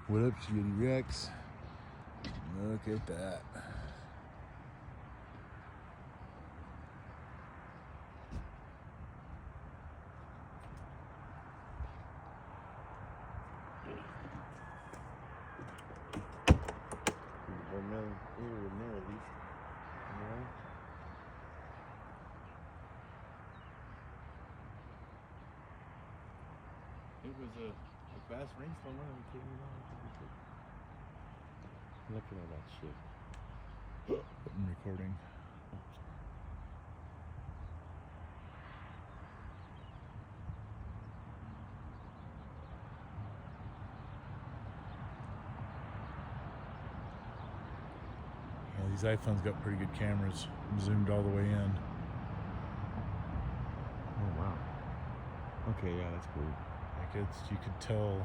What up, Shitty Rex? Look at that. It was a fast rainstorm. Looking at that shit. I'm recording. Yeah, these iPhones got pretty good cameras. Zoomed all the way in. Oh wow. Okay, yeah, that's cool. Like you could tell